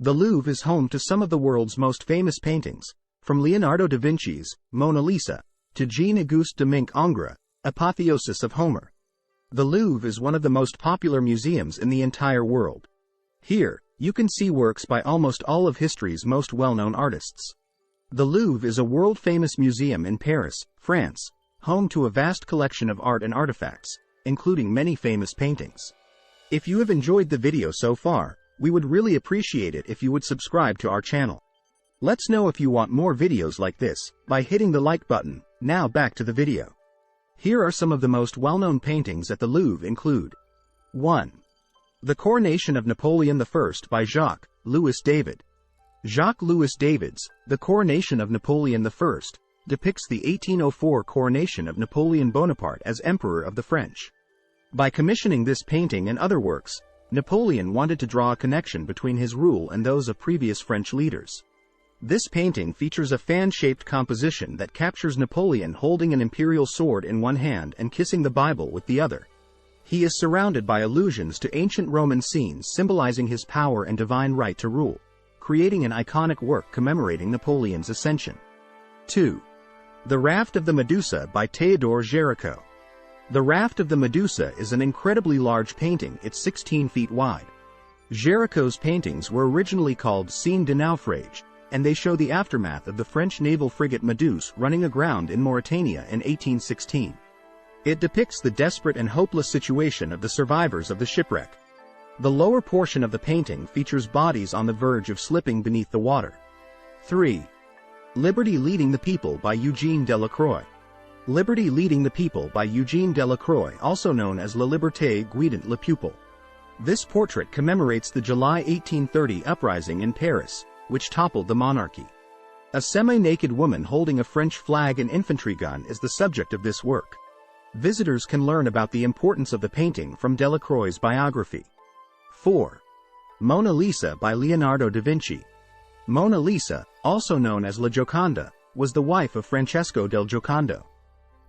The Louvre is home to some of the world's most famous paintings, from Leonardo da Vinci's Mona Lisa to Jean-Auguste de Ingres' Apotheosis of Homer. The Louvre is one of the most popular museums in the entire world. Here, you can see works by almost all of history's most well-known artists. The Louvre is a world-famous museum in Paris, France, home to a vast collection of art and artifacts, including many famous paintings. If you have enjoyed the video so far, we would really appreciate it if you would subscribe to our channel. Let's know if you want more videos like this by hitting the like button. Now back to the video. Here are some of the most well-known paintings at the Louvre include 1. The Coronation of Napoleon I by Jacques-Louis David. Jacques-Louis David's The Coronation of Napoleon I depicts the 1804 coronation of Napoleon Bonaparte as Emperor of the French. By commissioning this painting and other works, Napoleon wanted to draw a connection between his rule and those of previous French leaders. This painting features a fan-shaped composition that captures Napoleon holding an imperial sword in one hand and kissing the Bible with the other. He is surrounded by allusions to ancient Roman scenes symbolizing his power and divine right to rule, creating an iconic work commemorating Napoleon's ascension. 2. The Raft of the Medusa by Théodore Géricault. The Raft of the Medusa is an incredibly large painting. It's 16 feet wide. Géricault's paintings were originally called Scènes de Naufrage, and they show the aftermath of the French naval frigate Medusa running aground in Mauritania in 1816. It depicts the desperate and hopeless situation of the survivors of the shipwreck. The lower portion of the painting features bodies on the verge of slipping beneath the water. 3. Liberty Leading the People by Eugène Delacroix. Liberty Leading the People by Eugène Delacroix, also known as La Liberté Guidant le Peuple. This portrait commemorates the July 1830 uprising in Paris, which toppled the monarchy. A semi-naked woman holding a French flag and infantry gun is the subject of this work. Visitors can learn about the importance of the painting from Delacroix's biography. 4. Mona Lisa by Leonardo da Vinci. Mona Lisa, also known as La Gioconda, was the wife of Francesco del Giocondo.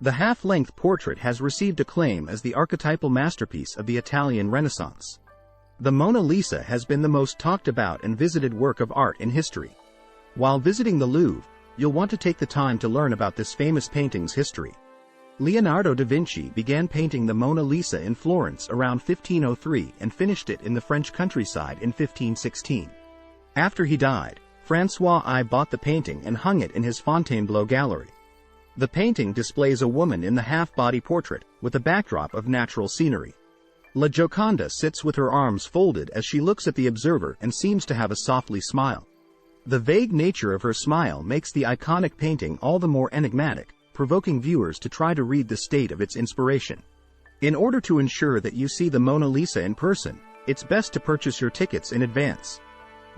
The half-length portrait has received acclaim as the archetypal masterpiece of the Italian Renaissance. The Mona Lisa has been the most talked about and visited work of art in history. While visiting the Louvre, you'll want to take the time to learn about this famous painting's history. Leonardo da Vinci began painting the Mona Lisa in Florence around 1503 and finished it in the French countryside in 1516. After he died, François I bought the painting and hung it in his Fontainebleau gallery. The painting displays a woman in the half-body portrait, with a backdrop of natural scenery. La Gioconda sits with her arms folded as she looks at the observer and seems to have a softly smile. The vague nature of her smile makes the iconic painting all the more enigmatic, provoking viewers to try to read the state of its inspiration. In order to ensure that you see the Mona Lisa in person, it's best to purchase your tickets in advance.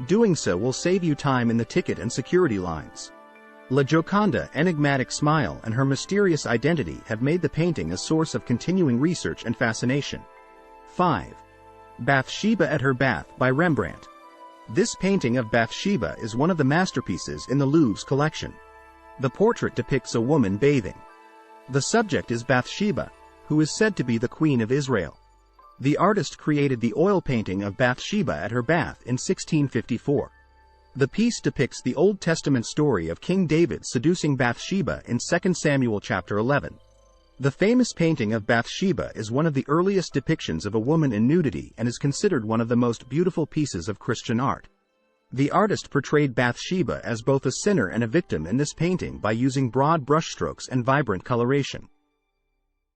Doing so will save you time in the ticket and security lines. La Gioconda's enigmatic smile and her mysterious identity have made the painting a source of continuing research and fascination. 5. Bathsheba at Her Bath by Rembrandt. This painting of Bathsheba is one of the masterpieces in the Louvre's collection. The portrait depicts a woman bathing. The subject is Bathsheba, who is said to be the Queen of Israel. The artist created the oil painting of Bathsheba at her bath in 1654. The piece depicts the Old Testament story of King David seducing Bathsheba in 2 Samuel chapter 11. The famous painting of Bathsheba is one of the earliest depictions of a woman in nudity and is considered one of the most beautiful pieces of Christian art. The artist portrayed Bathsheba as both a sinner and a victim in this painting by using broad brushstrokes and vibrant coloration.